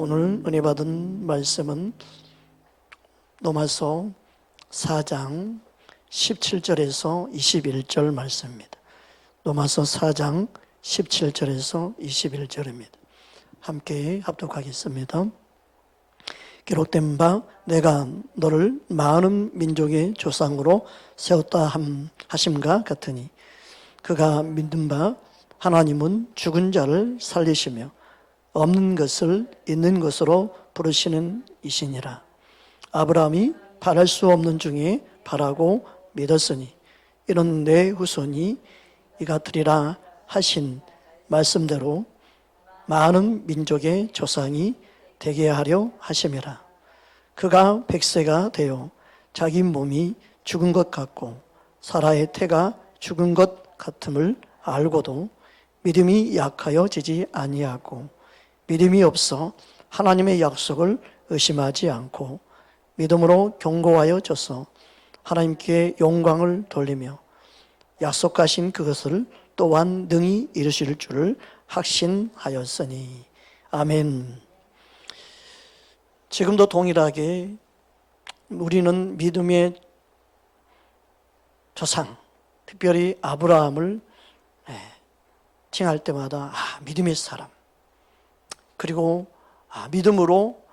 오늘 은혜 받은 말씀은 로마서 4장 17절에서 21절 말씀입니다. 로마서 4장 17절에서 21절입니다. 함께 합독하겠습니다. 기록된 바 내가 너를 많은 민족의 조상으로 세웠다 하심과 같으니 그가 믿는 바 하나님은 죽은 자를 살리시며 없는 것을 있는 것으로 부르시는 이시니라. 아브라함이 바랄 수 없는 중에 바라고 믿었으니 이런 내 후손이 이같으리라 하신 말씀대로 많은 민족의 조상이 되게 하려 하심이라. 그가 100세가 되어 자기 몸이 죽은 것 같고 사라의 태가 죽은 것 같음을 알고도 믿음이 약하여지지 아니하고 믿음이 없어 하나님의 약속을 의심하지 않고 믿음으로 견고하여져서 하나님께 영광을 돌리며 약속하신 그것을 또한 능히 이루실 줄을 확신하였으니. 아멘. 지금도 동일하게 우리는 믿음의 조상, 특별히 아브라함을 칭할 때마다 믿음의 사람, 그리고 믿음으로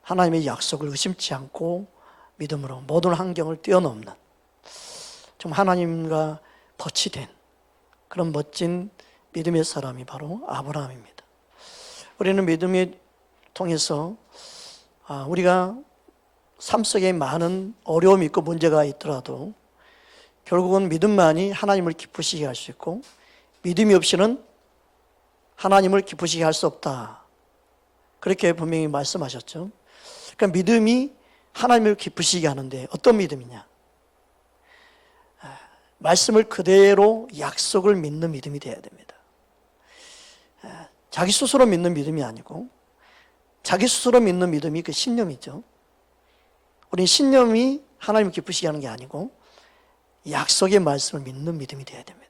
하나님의 약속을 의심치 않고 믿음으로 모든 환경을 뛰어넘는 좀 하나님과 덫이 된 그런 멋진 믿음의 사람이 바로 아브라함입니다. 우리는 믿음을 통해서 우리가 삶 속에 많은 어려움이 있고 문제가 있더라도 결국은 믿음만이 하나님을 기쁘시게 할 수 있고 믿음이 없이는 하나님을 기쁘시게 할 수 없다. 그렇게 분명히 말씀하셨죠. 그러니까 믿음이 하나님을 기쁘시게 하는데 어떤 믿음이냐? 말씀을 그대로 약속을 믿는 믿음이 되어야 됩니다. 자기 스스로 믿는 믿음이 아니고 자기 스스로 믿는 믿음이 그 신념이죠. 우리 신념이 하나님을 기쁘시게 하는 게 아니고 약속의 말씀을 믿는 믿음이 되어야 됩니다.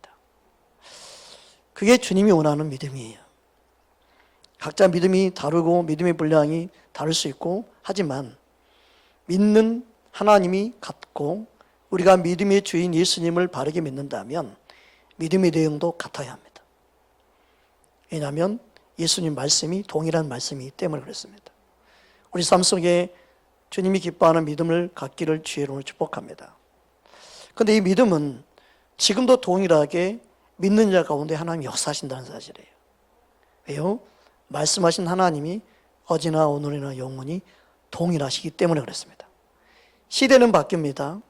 그게 주님이 원하는 믿음이에요. 각자 믿음이 다르고 믿음의 분량이 다를 수 있고 하지만 믿는 하나님이 같고 우리가 믿음의 주인 예수님을 바르게 믿는다면 믿음의 내용도 같아야 합니다. 왜냐하면 예수님 말씀이 동일한 말씀이기 때문에 그렇습니다. 우리 삶 속에 주님이 기뻐하는 믿음을 갖기를 주의 이름으로 축복합니다. 그런데 이 믿음은 지금도 동일하게 믿는 자 가운데 하나님이 역사하신다는 사실이에요. 왜요? 말씀하신 하나님이 어제나 오늘이나 영원히 동일하시기 때문에 그렇습니다. 시대는 바뀝니다.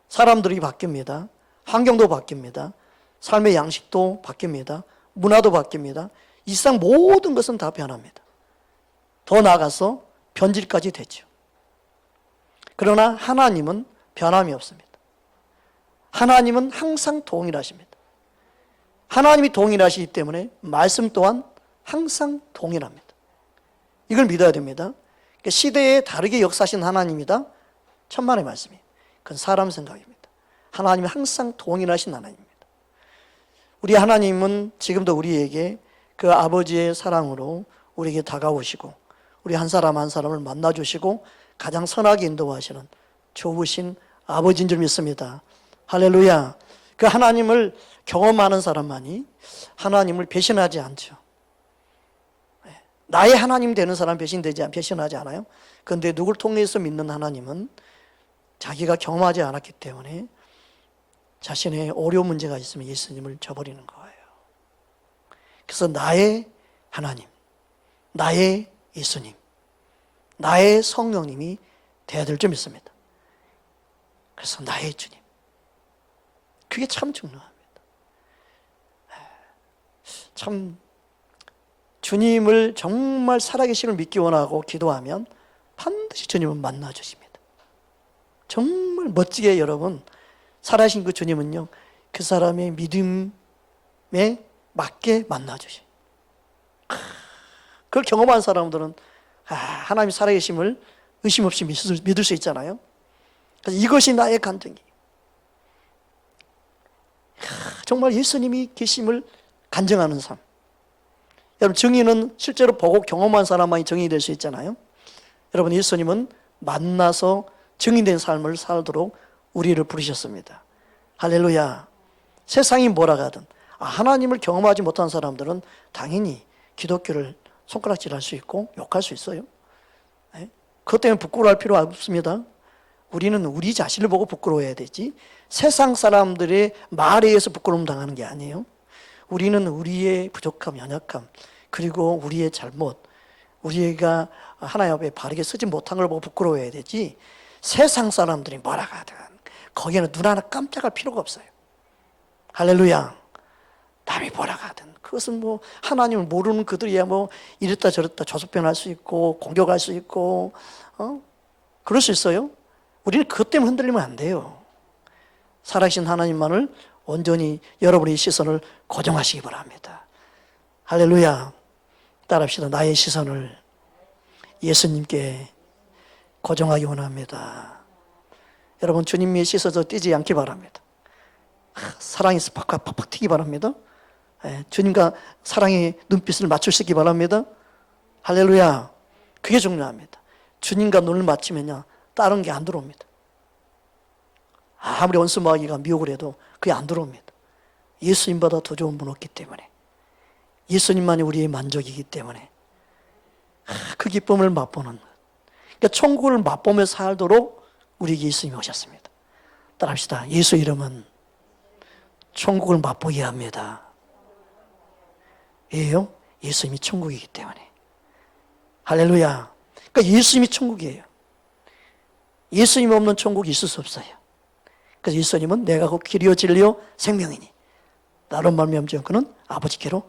사람들이 바뀝니다. 환경도 바뀝니다. 삶의 양식도 바뀝니다. 문화도 바뀝니다. 이 세상 모든 것은 다 변합니다. 더 나아가서 변질까지 되죠. 그러나 하나님은 변함이 없습니다. 하나님은 항상 동일하십니다. 하나님이 동일하시기 때문에 말씀 또한 항상 동일합니다. 이걸 믿어야 됩니다. 그러니까 시대에 다르게 역사하신 하나님이다. 천만의 말씀이에요. 그건 사람 생각입니다. 하나님은 항상 동일하신 하나님입니다. 우리 하나님은 지금도 우리에게 그 아버지의 사랑으로 우리에게 다가오시고 우리 한 사람 한 사람을 만나주시고 가장 선하게 인도하시는 좋으신 아버지인 줄 믿습니다. 할렐루야. 그 하나님을 경험하는 사람만이 하나님을 배신하지 않죠. 나의 하나님 되는 사람 배신하지 않아요. 그런데 누굴 통해서 믿는 하나님은 자기가 경험하지 않았기 때문에 자신의 어려운 문제가 있으면 예수님을 저버리는 거예요. 그래서 나의 하나님, 나의 예수님, 나의 성령님이 되어야 될 줄 믿습니다. 그래서 나의 주님. 그게 참 중요합니다. 참 주님을 정말 살아계심을 믿기 원하고 기도하면 반드시 주님은 만나주십니다. 정말 멋지게 여러분 살아계신 그 주님은요 그 사람의 믿음에 맞게 만나주셔요. 그걸 경험한 사람들은 하나님 살아계심을 의심 없이 믿을 수 있잖아요. 그래서 이것이 나의 간증이 정말 예수님이 계심을 간증하는 삶. 여러분, 정의는 실제로 보고 경험한 사람만이 정의이 될 수 있잖아요. 여러분, 예수님은 만나서 정의된 삶을 살도록 우리를 부르셨습니다. 할렐루야. 세상이 뭐라 하든 하나님을 경험하지 못한 사람들은 당연히 기독교를 손가락질할 수 있고 욕할 수 있어요. 그것 때문에 부끄러워할 필요 없습니다. 우리는 우리 자신을 보고 부끄러워해야 되지 세상 사람들의 말에 의해서 부끄러움 당하는 게 아니에요. 우리는 우리의 부족함, 연약함, 그리고 우리의 잘못, 우리가 하나님 앞에 바르게 서지 못한 걸 보고 부끄러워해야 되지 세상 사람들이 뭐라 하든 거기에는 눈 하나 깜짝할 필요가 없어요. 할렐루야. 남이 뭐라 하든 그것은 뭐 하나님을 모르는 그들이야 뭐 이랬다 저랬다 조소변할 수 있고 공격할 수 있고 그럴 수 있어요. 우리는 그것 때문에 흔들리면 안 돼요. 살아계신 하나님만을 온전히 여러분의 시선을 고정하시기 바랍니다. 할렐루야. 따라합시다. 나의 시선을 예수님께 고정하기 원합니다. 여러분, 주님의 시선에서 띄지 않기 바랍니다. 사랑에서 팍팍 튀기 바랍니다. 주님과 사랑의 눈빛을 맞출 수 있기 바랍니다. 할렐루야. 그게 중요합니다. 주님과 눈을 맞추면요 다른 게 안 들어옵니다. 아무리 원수마귀가 미혹을 해도 그게 안 들어옵니다. 예수님보다 더 좋은 분 없기 때문에, 예수님만이 우리의 만족이기 때문에 그 기쁨을 맛보는 것. 그러니까 천국을 맛보며 살도록 우리에게 예수님이 오셨습니다. 따라합시다. 예수 이름은 천국을 맛보게 합니다. 왜요? 예수님이 천국이기 때문에. 할렐루야. 그러니까 예수님이 천국이에요. 예수님 없는 천국이 있을 수 없어요. 그래서 예수님은 내가 곧 길이요 진리요 생명이니 나로 말미암지 그는 아버지께로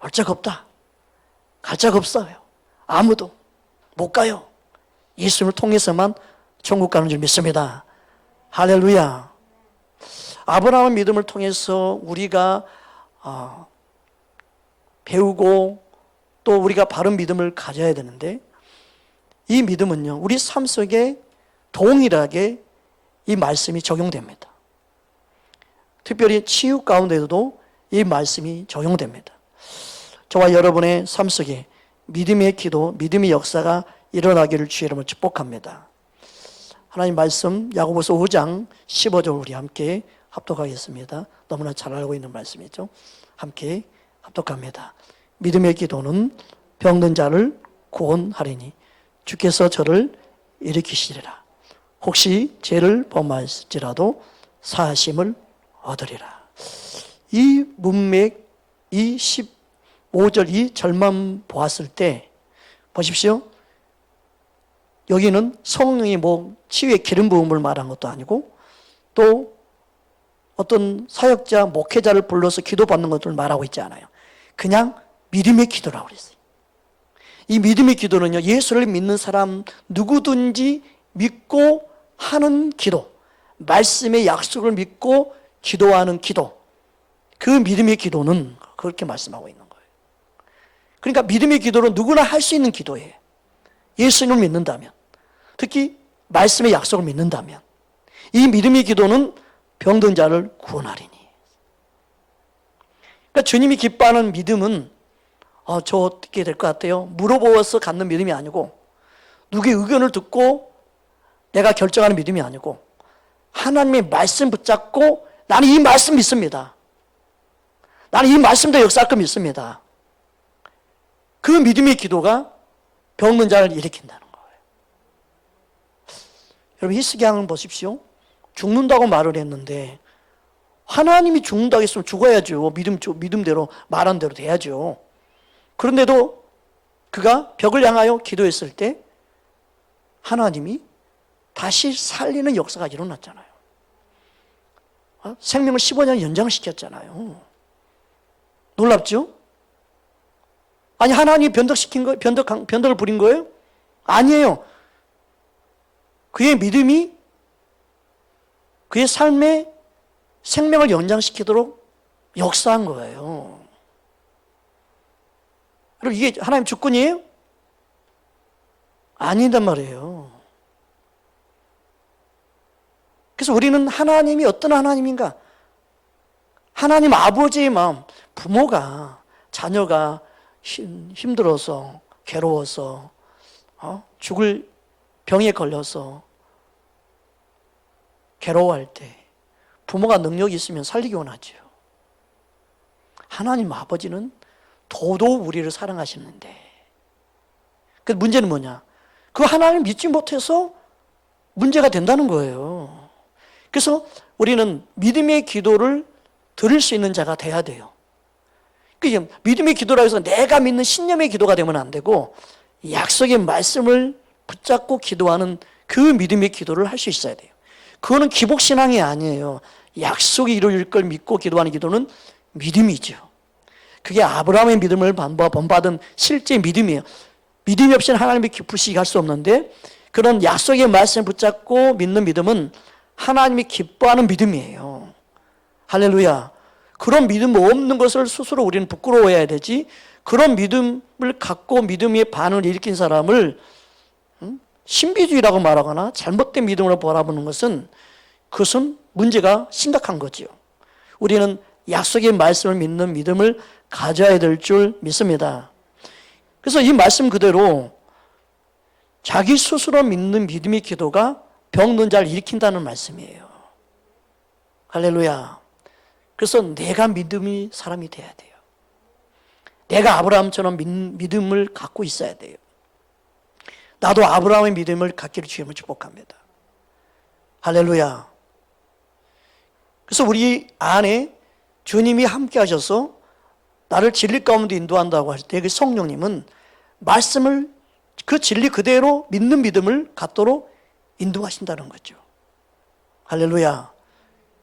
올 자가 없다. 갈 자가 없어요. 아무도 못 가요. 예수님을 통해서만 천국 가는 줄 믿습니다. 할렐루야. 아브라함의 믿음을 통해서 우리가 배우고 또 우리가 바른 믿음을 가져야 되는데, 이 믿음은요 우리 삶 속에 동일하게 이 말씀이 적용됩니다. 특별히 치유 가운데도 이 말씀이 적용됩니다. 저와 여러분의 삶 속에 믿음의 기도, 믿음의 역사가 일어나기를 주의 이름으로 축복합니다. 하나님 말씀 야고보서 5장 15절 우리 함께 합독하겠습니다. 너무나 잘 알고 있는 말씀이죠. 함께 합독합니다. 믿음의 기도는 병든 자를 구원하리니 주께서 저를 일으키시리라. 혹시 죄를 범하실지라도 사하심을 얻으리라. 이 문맥, 이 15절 이 절만 보았을 때 보십시오. 여기는 성령이 뭐 치유의 기름 부음을 말한 것도 아니고 또 어떤 사역자, 목회자를 불러서 기도받는 것을 말하고 있지 않아요. 그냥 믿음의 기도라고 그랬어요. 이 믿음의 기도는요, 예수를 믿는 사람 누구든지 믿고 하는 기도, 말씀의 약속을 믿고 기도하는 기도, 그 믿음의 기도는 그렇게 말씀하고 있는 거예요. 그러니까 믿음의 기도는 누구나 할 수 있는 기도예요. 예수님을 믿는다면, 특히 말씀의 약속을 믿는다면 이 믿음의 기도는 병든 자를 구원하리니. 그러니까 주님이 기뻐하는 믿음은 저 어떻게 될 것 같아요? 물어보아서 갖는 믿음이 아니고, 누구의 의견을 듣고 내가 결정하는 믿음이 아니고, 하나님의 말씀 붙잡고 나는 이 말씀 믿습니다. 나는 이 말씀도 역사할 거 믿습니다. 그 믿음의 기도가 병든 자를 일으킨다는 거예요. 여러분, 히스기야를 보십시오. 죽는다고 말을 했는데 하나님이 죽는다고 했으면 죽어야죠. 믿음대로 말한 대로 돼야죠. 그런데도 그가 벽을 향하여 기도했을 때 하나님이 다시 살리는 역사가 일어났잖아요. 생명을 15년 연장시켰잖아요. 놀랍죠? 아니, 하나님이 변덕시킨 거예요? 변덕을 부린 거예요? 아니에요. 그의 믿음이 그의 삶에 생명을 연장시키도록 역사한 거예요. 여러분, 이게 하나님 주권이에요? 아니단 말이에요. 그래서 우리는 하나님이 어떤 하나님인가? 하나님 아버지의 마음, 부모가 자녀가 힘들어서, 괴로워서, 죽을 병에 걸려서 괴로워할 때 부모가 능력이 있으면 살리기 원하죠. 하나님 아버지는 더더욱 우리를 사랑하시는데, 그 문제는 뭐냐? 그 하나님을 믿지 못해서 문제가 된다는 거예요. 그래서 우리는 믿음의 기도를 드릴 수 있는 자가 돼야 돼요. 그게 믿음의 기도라고 해서 내가 믿는 신념의 기도가 되면 안 되고, 약속의 말씀을 붙잡고 기도하는 그 믿음의 기도를 할 수 있어야 돼요. 그거는 기복신앙이 아니에요. 약속이 이루어질 걸 믿고 기도하는 기도는 믿음이죠. 그게 아브라함의 믿음을 본받은 실제 믿음이에요. 믿음이 없이는 하나님의 기쁘시게 할 수 없는데, 그런 약속의 말씀을 붙잡고 믿는 믿음은 하나님이 기뻐하는 믿음이에요. 할렐루야. 그런 믿음 없는 것을 스스로 우리는 부끄러워해야 되지, 그런 믿음을 갖고 믿음의 반응을 일으킨 사람을 신비주의라고 말하거나 잘못된 믿음으로 바라보는 것은, 그것은 문제가 심각한 거죠. 우리는 약속의 말씀을 믿는 믿음을 가져야 될 줄 믿습니다. 그래서 이 말씀 그대로 자기 스스로 믿는 믿음의 기도가 병든 자를 일으킨다는 말씀이에요. 할렐루야. 그래서 내가 믿음의 사람이 돼야 돼요. 내가 아브라함처럼 믿음을 갖고 있어야 돼요. 나도 아브라함의 믿음을 갖기를 주님을 축복합니다. 할렐루야. 그래서 우리 안에 주님이 함께 하셔서 나를 진리 가운데 인도한다고 할 때 그 성령님은 말씀을 그 진리 그대로 믿는 믿음을 갖도록 인도하신다는 거죠. 할렐루야.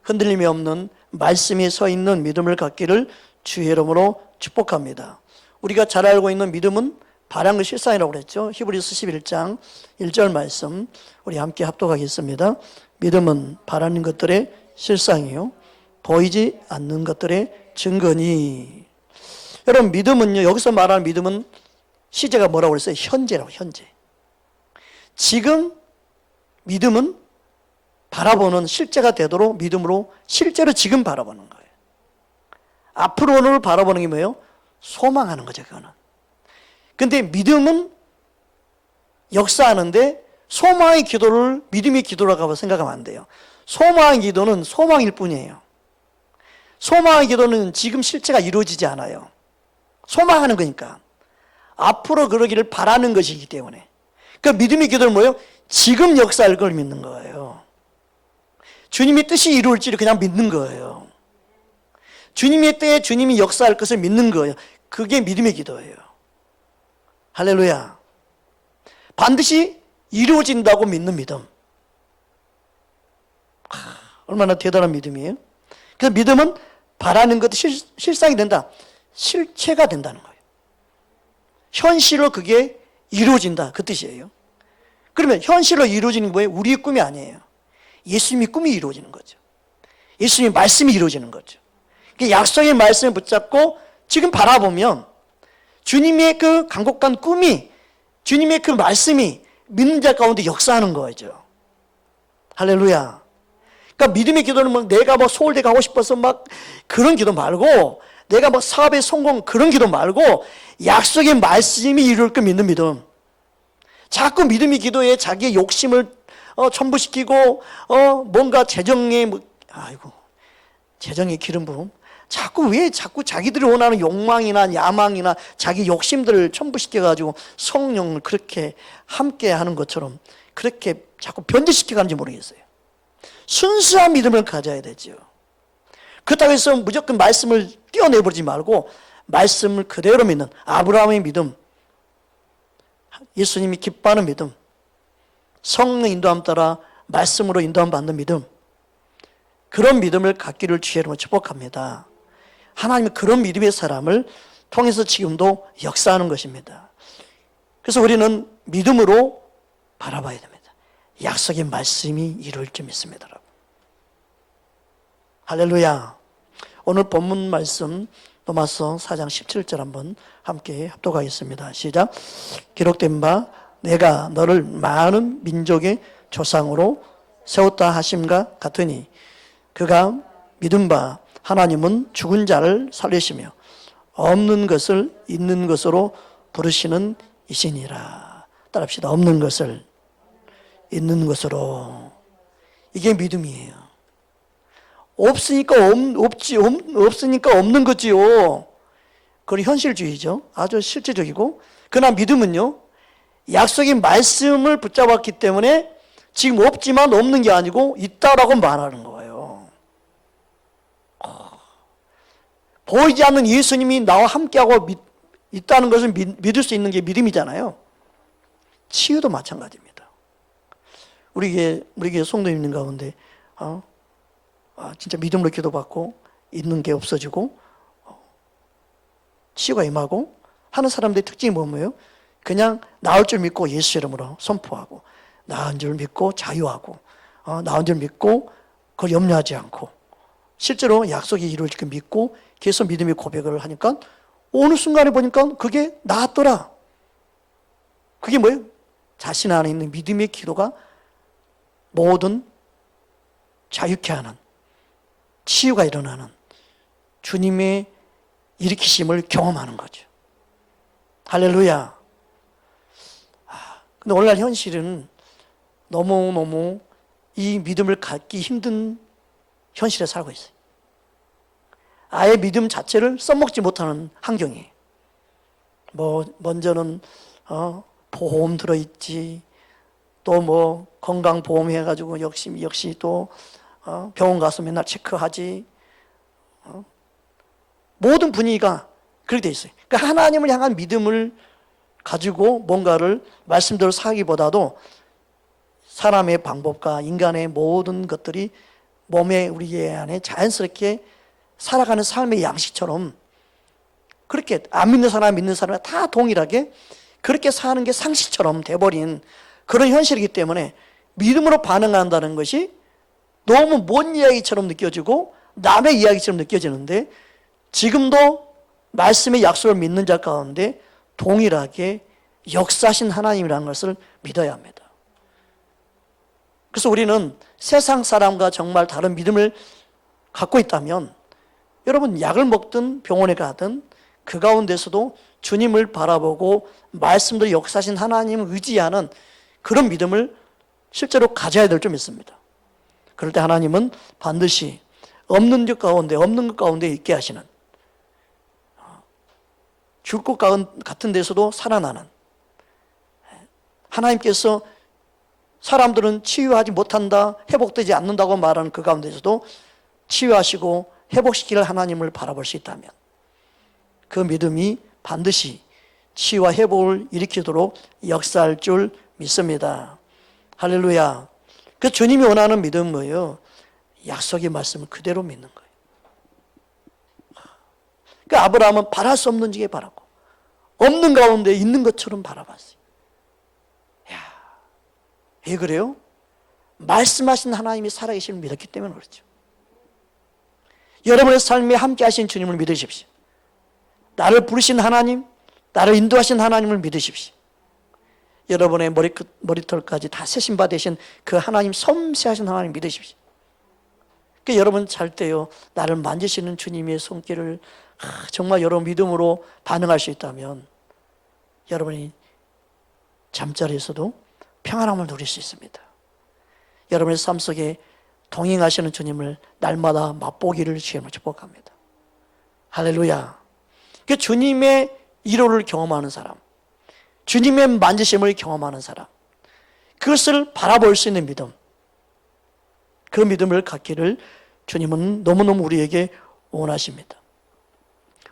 흔들림이 없는 말씀이 서 있는 믿음을 갖기를 주의 이름으로 축복합니다. 우리가 잘 알고 있는 믿음은 바라는 것이 실상이라고 그랬죠. 히브리서 11장 1절 말씀 우리 함께 합독하겠습니다. 믿음은 바라는 것들의 실상이요 보이지 않는 것들의 증거니. 여러분, 믿음은요, 여기서 말하는 믿음은 시제가 뭐라고 그랬어요? 현재라고. 현재. 지금 믿음은 바라보는 실제가 되도록 믿음으로 실제로 지금 바라보는 거예요. 앞으로를 바라보는 게 뭐예요? 소망하는 거죠. 그거는. 근데 믿음은 역사하는데 소망의 기도를 믿음의 기도라고 생각하면 안 돼요. 소망의 기도는 소망일 뿐이에요. 소망의 기도는 지금 실체가 이루어지지 않아요. 소망하는 거니까. 앞으로 그러기를 바라는 것이기 때문에. 그러니까 믿음의 기도는 뭐예요? 지금 역사할 걸 믿는 거예요. 주님의 뜻이 이루어질지를 그냥 믿는 거예요. 주님의 때에 주님이 역사할 것을 믿는 거예요. 그게 믿음의 기도예요. 할렐루야. 반드시 이루어진다고 믿는 믿음. 얼마나 대단한 믿음이에요. 그래서 믿음은 바라는 것이 실상이 된다. 실체가 된다는 거예요. 현실로 그게 이루어진다. 그 뜻이에요. 그러면 현실로 이루어지는 거예요? 우리의 꿈이 아니에요. 예수님의 꿈이 이루어지는 거죠. 예수님의 말씀이 이루어지는 거죠. 약속의 말씀을 붙잡고 지금 바라보면 주님의 그 간곡한 꿈이, 주님의 그 말씀이 믿는 자 가운데 역사하는 거죠. 할렐루야. 그러니까 믿음의 기도는 뭐 내가 뭐 서울대 가고 싶어서 막 그런 기도 말고, 내가 뭐 사업에 성공 그런 기도 말고, 약속의 말씀이 이룰 걸 믿는 믿음. 자꾸 믿음의 기도에 자기의 욕심을 첨부시키고 뭔가 재정의 재정의 기름 부음. 왜 자꾸 자기들이 원하는 욕망이나 야망이나 자기 욕심들을 첨부시켜가지고 성령을 그렇게 함께 하는 것처럼 그렇게 자꾸 변질시켜가는지 모르겠어요. 순수한 믿음을 가져야 되죠. 그렇다고 해서 무조건 말씀을 띄어내버리지 말고 말씀을 그대로 믿는 아브라함의 믿음, 예수님이 기뻐하는 믿음, 성령 인도함 따라 말씀으로 인도함 받는 믿음, 그런 믿음을 갖기를 주의 이름으로 축복합니다. 하나님은 그런 믿음의 사람을 통해서 지금도 역사하는 것입니다. 그래서 우리는 믿음으로 바라봐야 됩니다. 약속의 말씀이 이루어질 줄 믿습니다, 여러분. 할렐루야. 오늘 본문 말씀 로마서 4장 17절 한번 함께 합독하겠습니다. 시작. 기록된 바 내가 너를 많은 민족의 조상으로 세웠다 하심과 같으니 그가 믿은 바 하나님은 죽은 자를 살리시며 없는 것을 있는 것으로 부르시는 이시니라. 따라합시다. 없는 것을 있는 것으로. 이게 믿음이에요. 없으니까 없으니까 없는 거지요. 그건 현실주의죠. 아주 실제적이고. 그러나 믿음은요, 약속의 말씀을 붙잡았기 때문에 지금 없지만 없는 게 아니고 있다라고 말하는 거예요. 보이지 않는 예수님이 나와 함께하고 있다는 것을 믿을 수 있는 게 믿음이잖아요. 치유도 마찬가지입니다. 우리 교회 성도님 가운데 진짜 믿음으로 기도받고 있는 게 없어지고 치유가 임하고 하는 사람들의 특징이 뭐예요? 그냥 나을 줄 믿고 예수 이름으로 선포하고, 나은 줄 믿고 자유하고, 나은 줄 믿고 그걸 염려하지 않고, 실제로 약속이 이루어질 걸 믿고 계속 믿음의 고백을 하니까 어느 순간에 보니까 그게 나았더라. 그게 뭐예요? 자신 안에 있는 믿음의 기도가 모든 자유케 하는, 치유가 일어나는 주님의 일으키심을 경험하는 거죠. 할렐루야. 근데 오늘날 현실은 너무너무 이 믿음을 갖기 힘든 현실에 살고 있어요. 아예 믿음 자체를 써먹지 못하는 환경이에요. 먼저는 보험 들어있지, 또 건강보험 해가지고 역시 또 병원 가서 맨날 체크하지. 모든 분위기가 그렇게 돼 있어요. 그러니까 하나님을 향한 믿음을 가지고 뭔가를 말씀대로 살기보다도 사람의 방법과 인간의 모든 것들이 몸에 우리 안에 자연스럽게 살아가는 삶의 양식처럼 그렇게 안 믿는 사람, 믿는 사람이 다 동일하게 그렇게 사는 게 상식처럼 돼버린 그런 현실이기 때문에 믿음으로 반응한다는 것이 너무 먼 이야기처럼 느껴지고 남의 이야기처럼 느껴지는데, 지금도 말씀의 약속을 믿는 자 가운데 동일하게 역사하신 하나님이라는 것을 믿어야 합니다. 그래서 우리는 세상 사람과 정말 다른 믿음을 갖고 있다면, 여러분 약을 먹든 병원에 가든 그 가운데서도 주님을 바라보고 말씀도 역사하신 하나님을 의지하는 그런 믿음을 실제로 가져야 될 줄 믿습니다. 그럴 때 하나님은 반드시 없는 것 가운데 있게 하시는, 죽을 것 같은 데서도 살아나는, 하나님께서 사람들은 치유하지 못한다, 회복되지 않는다고 말하는 그 가운데서도 치유하시고 회복시킬 하나님을 바라볼 수 있다면 그 믿음이 반드시 치유와 회복을 일으키도록 역사할 줄 믿습니다. 할렐루야. 그 주님이 원하는 믿음은 뭐예요? 약속의 말씀을 그대로 믿는 거예요. 그 아브라함은 바랄 수 없는 지게 바라고 없는 가운데 있는 것처럼 바라봤어요. 왜 그래요? 말씀하신 하나님이 살아계심을 믿었기 때문에 그렇죠. 여러분의 삶에 함께 하신 주님을 믿으십시오. 나를 부르신 하나님, 나를 인도하신 하나님을 믿으십시오. 여러분의 머리털까지 다 세심바 되신 그 하나님, 섬세하신 하나님 믿으십시오. 그러니까 여러분 잘 때요, 나를 만지시는 주님의 손길을 정말 여러분 믿음으로 반응할 수 있다면 여러분이 잠자리에서도 평안함을 누릴 수 있습니다. 여러분의 삶 속에 동행하시는 주님을 날마다 맛보기를 주님을 축복합니다. 할렐루야. 그 주님의 위로를 경험하는 사람, 주님의 만지심을 경험하는 사람, 그것을 바라볼 수 있는 믿음, 그 믿음을 갖기를 주님은 너무너무 우리에게 원하십니다.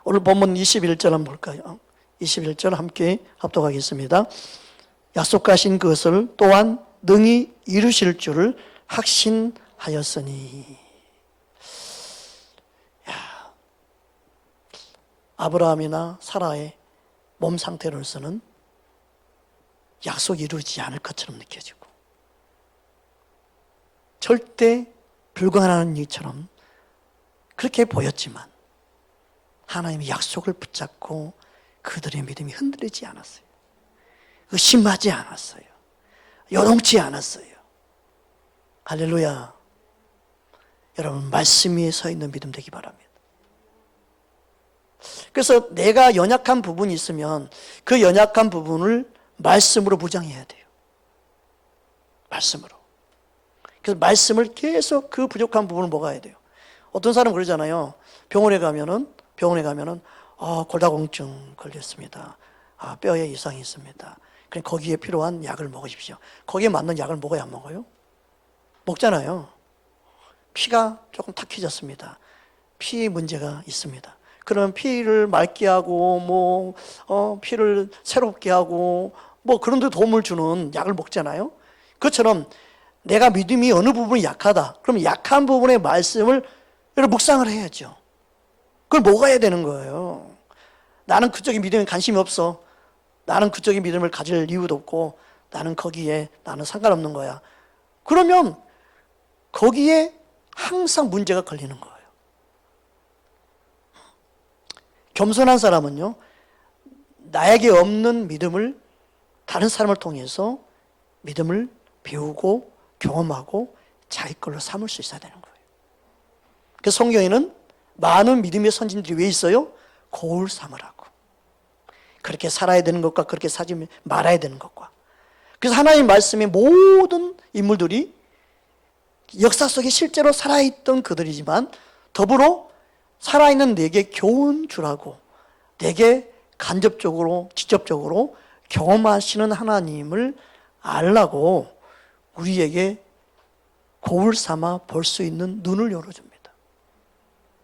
오늘 본문 21절 한번 볼까요? 21절 함께 합독하겠습니다. 약속하신 그것을 또한 능히 이루실 줄을 확신하였으니. 아브라함이나 사라의 몸 상태로서는 약속이 이루어지지 않을 것처럼 느껴지고 절대 불가능한 일처럼 그렇게 보였지만 하나님의 약속을 붙잡고 그들의 믿음이 흔들리지 않았어요. 의심하지 않았어요. 요동치 않았어요. 할렐루야. 여러분 말씀 위에 서 있는 믿음 되기 바랍니다. 그래서 내가 연약한 부분이 있으면 그 연약한 부분을 말씀으로 무장해야 돼요. 말씀으로. 그래서 말씀을 계속 그 부족한 부분을 먹어야 돼요. 어떤 사람은 그러잖아요. 병원에 가면은 골다공증 걸렸습니다. 뼈에 이상이 있습니다. 그럼 거기에 필요한 약을 먹으십시오. 거기에 맞는 약을 먹어야 안 먹어요? 먹잖아요. 피가 조금 탁해졌습니다. 피 문제가 있습니다. 그러면 피를 맑게 하고 피를 새롭게 하고 그런 데 도움을 주는 약을 먹잖아요. 그것처럼 내가 믿음이 어느 부분이 약하다. 그럼 약한 부분의 말씀을 묵상을 해야죠. 그걸 먹어야 되는 거예요. 나는 그쪽의 믿음에 관심이 없어. 나는 그쪽의 믿음을 가질 이유도 없고 나는 거기에 나는 상관없는 거야. 그러면 거기에 항상 문제가 걸리는 거예요. 겸손한 사람은요, 나에게 없는 믿음을 다른 사람을 통해서 믿음을 배우고 경험하고 자기 걸로 삼을 수 있어야 되는 거예요. 그래서 성경에는 많은 믿음의 선진들이 왜 있어요? 거울 삼으라고. 그렇게 살아야 되는 것과 그렇게 살지 말아야 되는 것과. 그래서 하나님 말씀의 모든 인물들이 역사 속에 실제로 살아있던 그들이지만 더불어 살아있는 내게 교훈 주라고, 내게 간접적으로 직접적으로 경험하시는 하나님을 알라고 우리에게 거울 삼아 볼 수 있는 눈을 열어줍니다.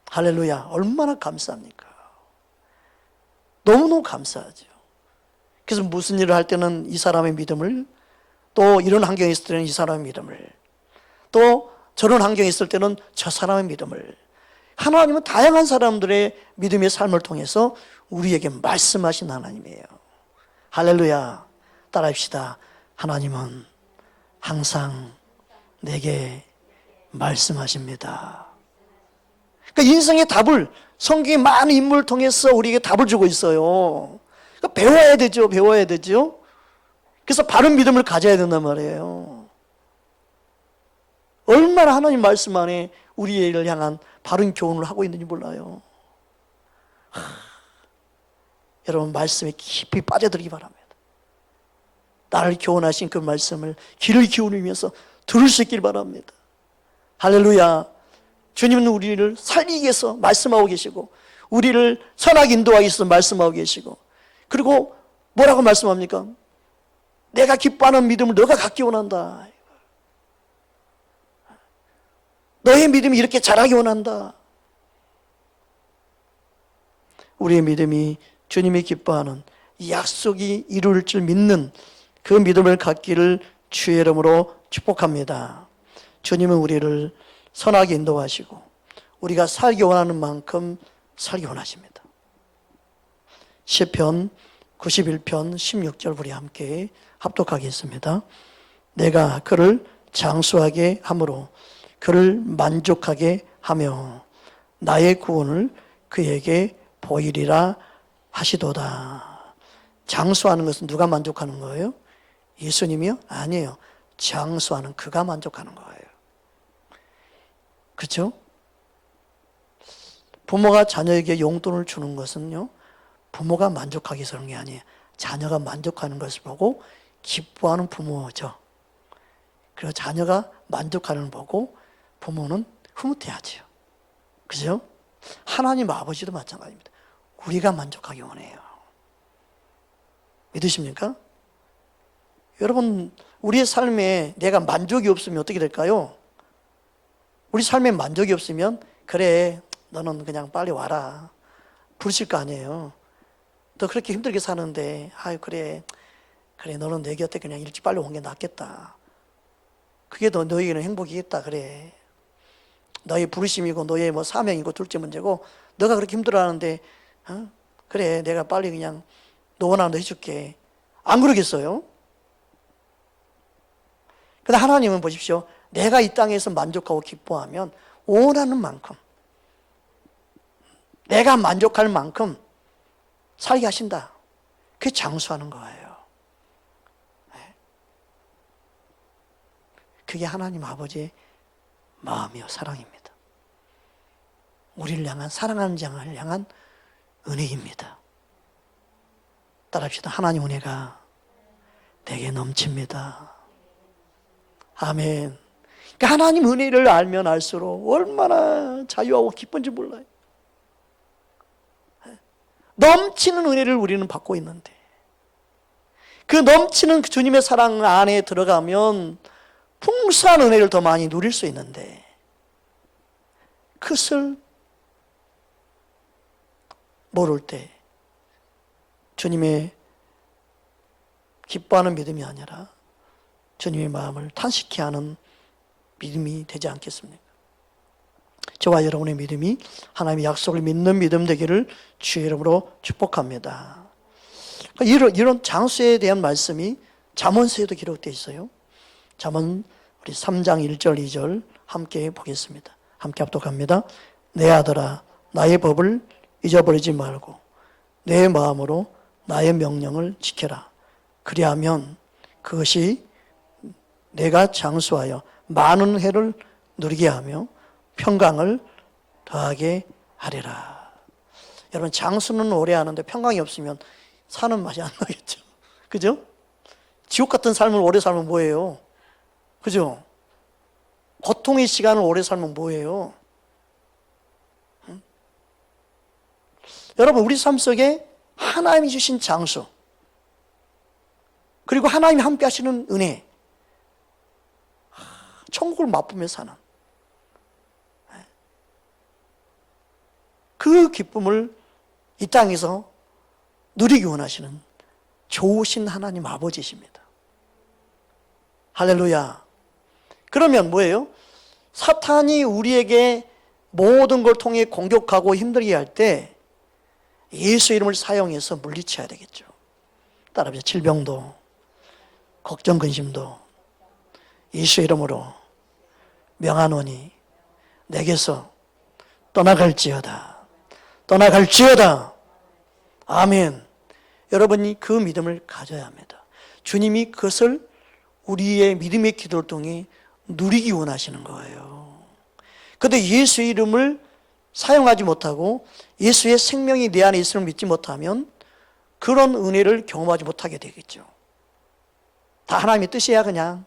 할렐루야. 얼마나 감사합니까? 너무너무 감사하죠. 그래서 무슨 일을 할 때는 이 사람의 믿음을, 또 이런 환경에 있을 때는 이 사람의 믿음을, 또 저런 환경에 있을 때는 저 사람의 믿음을, 하나님은 다양한 사람들의 믿음의 삶을 통해서 우리에게 말씀하신 하나님이에요. 할렐루야. 따라합시다. 하나님은 항상 내게 말씀하십니다. 그러니까 인생의 답을 성경의 많은 인물을 통해서 우리에게 답을 주고 있어요. 그러니까 배워야 되죠. 배워야 되죠. 그래서 바른 믿음을 가져야 된단 말이에요. 얼마나 하나님 말씀 안에 우리를 향한 바른 교훈을 하고 있는지 몰라요. 여러분 말씀에 깊이 빠져들기 바랍니다. 나를 교훈하신 그 말씀을 귀를 기울이면서 들을 수 있길 바랍니다. 할렐루야. 주님은 우리를 살리기 위해서 말씀하고 계시고 우리를 선하게 인도하기 위해서 말씀하고 계시고, 그리고 뭐라고 말씀합니까? 내가 기뻐하는 믿음을 너가 갖기 원한다. 너의 믿음이 이렇게 자라기 원한다. 우리의 믿음이 주님이 기뻐하는 이 약속이 이룰 줄 믿는 그 믿음을 갖기를 주의 이름으로 축복합니다. 주님은 우리를 선하게 인도하시고 우리가 살기 원하는 만큼 살기 원하십니다. 시편 91편 16절 우리 함께 합독하겠습니다. 내가 그를 장수하게 함으로 그를 만족하게 하며 나의 구원을 그에게 보이리라 하시도다. 장수하는 것은 누가 만족하는 거예요? 예수님이요? 아니에요. 장수하는 그가 만족하는 거예요. 그렇죠? 부모가 자녀에게 용돈을 주는 것은요, 부모가 만족하기 위해서 그런 게 아니에요. 자녀가 만족하는 것을 보고 기뻐하는 부모죠. 그리고 자녀가 만족하는 걸 보고 부모는 흐뭇해하죠. 그죠? 하나님 아버지도 마찬가지입니다. 우리가 만족하기 원해요. 믿으십니까? 여러분, 우리의 삶에 내가 만족이 없으면 어떻게 될까요? 우리 삶에 만족이 없으면 그래, 너는 그냥 빨리 와라 부르실 거 아니에요. 너 그렇게 힘들게 사는데 아유 그래 너는 내 곁에 그냥 일찍 빨리 온 게 낫겠다. 그게 더 너에게는 행복이겠다. 그래, 너의 부르심이고 너의 사명이고 둘째 문제고, 너가 그렇게 힘들어하는데 그래 내가 빨리 그냥 너 원하는 거 해줄게. 안 그러겠어요? 근데 하나님은 보십시오. 내가 이 땅에서 만족하고 기뻐하면 원하는 만큼, 내가 만족할 만큼 살게 하신다. 그게 장수하는 거예요. 그게 하나님 아버지의 마음이요 사랑입니다. 우리를 향한, 사랑하는 자를 향한 은혜입니다. 따라합시다. 하나님 은혜가 내게 넘칩니다. 아멘. 그러니까 하나님 은혜를 알면 알수록 얼마나 자유하고 기쁜지 몰라요. 넘치는 은혜를 우리는 받고 있는데, 그 넘치는 주님의 사랑 안에 들어가면 풍성한 은혜를 더 많이 누릴 수 있는데, 그것을 모를 때 주님의 기뻐하는 믿음이 아니라 주님의 마음을 탄식케 하는 믿음이 되지 않겠습니까? 저와 여러분의 믿음이 하나님의 약속을 믿는 믿음 되기를 주의 이름으로 축복합니다. 이런 장수에 대한 말씀이 잠언서에도 기록되어 있어요. 잠언 우리 3장 1절 2절 함께 보겠습니다. 함께 합독합니다. 내 아들아 나의 법을 잊어버리지 말고 내 마음으로 나의 명령을 지켜라. 그리하면 그것이 내가 장수하여 많은 해를 누리게 하며 평강을 더하게 하리라. 여러분, 장수는 오래 하는데 평강이 없으면 사는 맛이 안 나겠죠. 그죠? 지옥 같은 삶을 오래 살면 뭐예요? 그죠? 고통의 시간을 오래 살면 뭐예요? 응? 여러분, 우리 삶 속에 하나님이 주신 장수, 그리고 하나님이 함께 하시는 은혜, 천국을 맛보며 사는 그 기쁨을 이 땅에서 누리기 원하시는 좋으신 하나님 아버지십니다. 할렐루야. 그러면 뭐예요? 사탄이 우리에게 모든 걸 통해 공격하고 힘들게 할 때 예수 이름을 사용해서 물리쳐야 되겠죠. 따라합시다. 질병도 걱정 근심도 예수 이름으로 명하노니 내게서 떠나갈지어다. 떠나갈지어다. 아멘. 여러분이 그 믿음을 가져야 합니다. 주님이 그것을 우리의 믿음의 기도를 통해 누리기 원하시는 거예요. 그런데 예수 이름을 사용하지 못하고 예수의 생명이 내 안에 있음을 믿지 못하면 그런 은혜를 경험하지 못하게 되겠죠. 다 하나님의 뜻이야. 그냥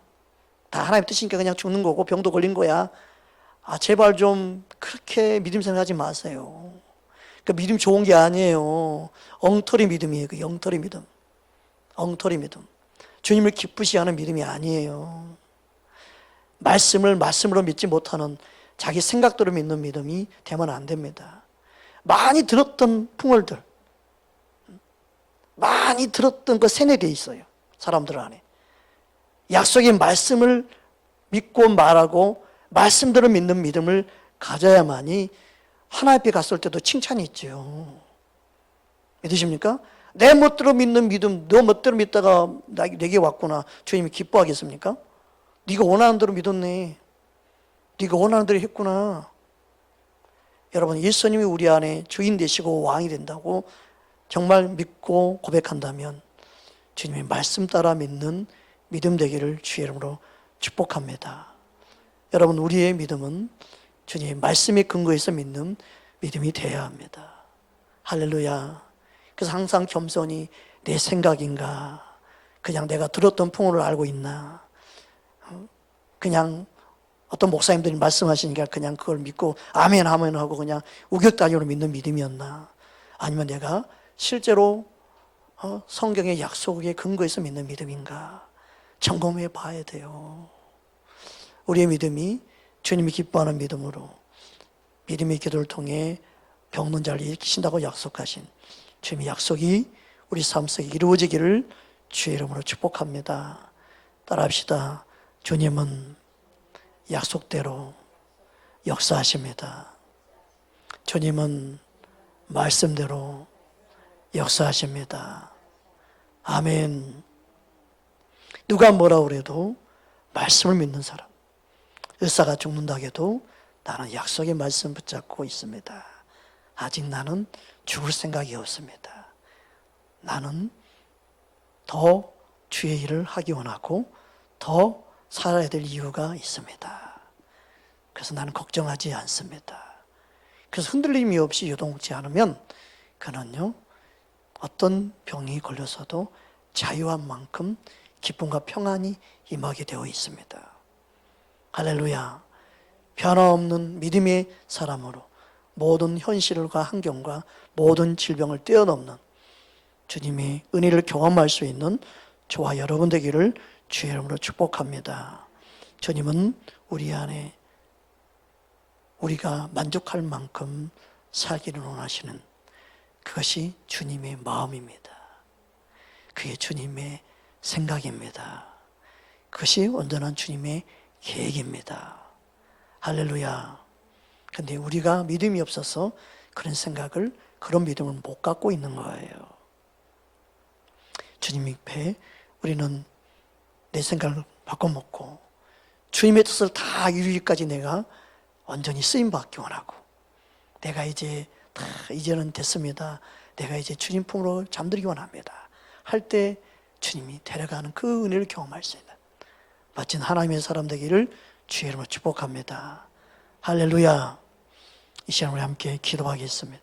다 하나님의 뜻이니까 그냥 죽는 거고 병도 걸린 거야. 제발 좀 그렇게 믿음 생각하지 마세요. 그 믿음 좋은 게 아니에요. 엉터리 믿음이에요. 그 엉터리 믿음. 엉터리 믿음. 주님을 기쁘시 하는 믿음이 아니에요. 말씀을 말씀으로 믿지 못하는 자기 생각대로 믿는 믿음이 되면 안 됩니다. 많이 들었던 풍월들, 많이 들었던 그 세뇌되어 있어요. 사람들 안에. 약속의 말씀을 믿고 말하고 말씀대로 믿는 믿음을 가져야만이 하나님 앞에 갔을 때도 칭찬이 있죠. 믿으십니까? 내 멋대로 믿는 믿음, 너 멋대로 믿다가 내게 왔구나. 주님이 기뻐하겠습니까? 네가 원하는 대로 믿었네. 네가 원하는 대로 했구나. 여러분, 예수님이 우리 안에 주인 되시고 왕이 된다고 정말 믿고 고백한다면 주님의 말씀 따라 믿는 믿음 되기를 주의 이름으로 축복합니다. 여러분, 우리의 믿음은 주님의 말씀에 근거해서 믿는 믿음이 되어야 합니다. 할렐루야. 그래서 항상 겸손히 내 생각인가, 그냥 내가 들었던 풍어를 알고 있나, 그냥 어떤 목사님들이 말씀하시니까 그냥 그걸 믿고 아멘 아멘 하고 그냥 우격다짐으로 믿는 믿음이었나, 아니면 내가 실제로 성경의 약속에 근거해서 믿는 믿음인가 점검해 봐야 돼요. 우리의 믿음이 주님이 기뻐하는 믿음으로 믿음의 기도를 통해 병든 자를 일으키신다고 약속하신 주님의 약속이 우리 삶 속에 이루어지기를 주의 이름으로 축복합니다. 따라합시다. 주님은 약속대로 역사하십니다. 주님은 말씀대로 역사하십니다. 아멘. 누가 뭐라 그래도 말씀을 믿는 사람, 의사가 죽는다 해도 나는 약속의 말씀 붙잡고 있습니다. 아직 나는 죽을 생각이 없습니다. 나는 더 주의 일을 하기 원하고 더 살아야 될 이유가 있습니다. 그래서 나는 걱정하지 않습니다. 그래서 흔들림이 없이 요동치 않으면 그는요, 어떤 병이 걸려서도 자유한 만큼 기쁨과 평안이 임하게 되어 있습니다. 할렐루야. 변화없는 믿음의 사람으로 모든 현실과 환경과 모든 질병을 뛰어넘는 주님의 은혜를 경험할 수 있는 저와 여러분 되기를 주의 이름으로 축복합니다. 주님은 우리 안에 우리가 만족할 만큼 살기를 원하시는 그것이 주님의 마음입니다. 그게 주님의 생각입니다. 그것이 온전한 주님의 계획입니다. 할렐루야. 근데 우리가 믿음이 없어서 그런 생각을, 그런 믿음을 못 갖고 있는 거예요. 주님 옆에 우리는 내 생각을 바꿔먹고 주님의 뜻을 다 이루기까지 내가 완전히 쓰임받기 원하고, 내가 이제는 됐습니다. 내가 이제 주님 품으로 잠들기 원합니다. 할 때 주님이 데려가는 그 은혜를 경험할 수 있는 멋진 하나님의 사람 되기를 주의 이름으로 축복합니다. 할렐루야. 이 시간 우리 함께 기도하겠습니다.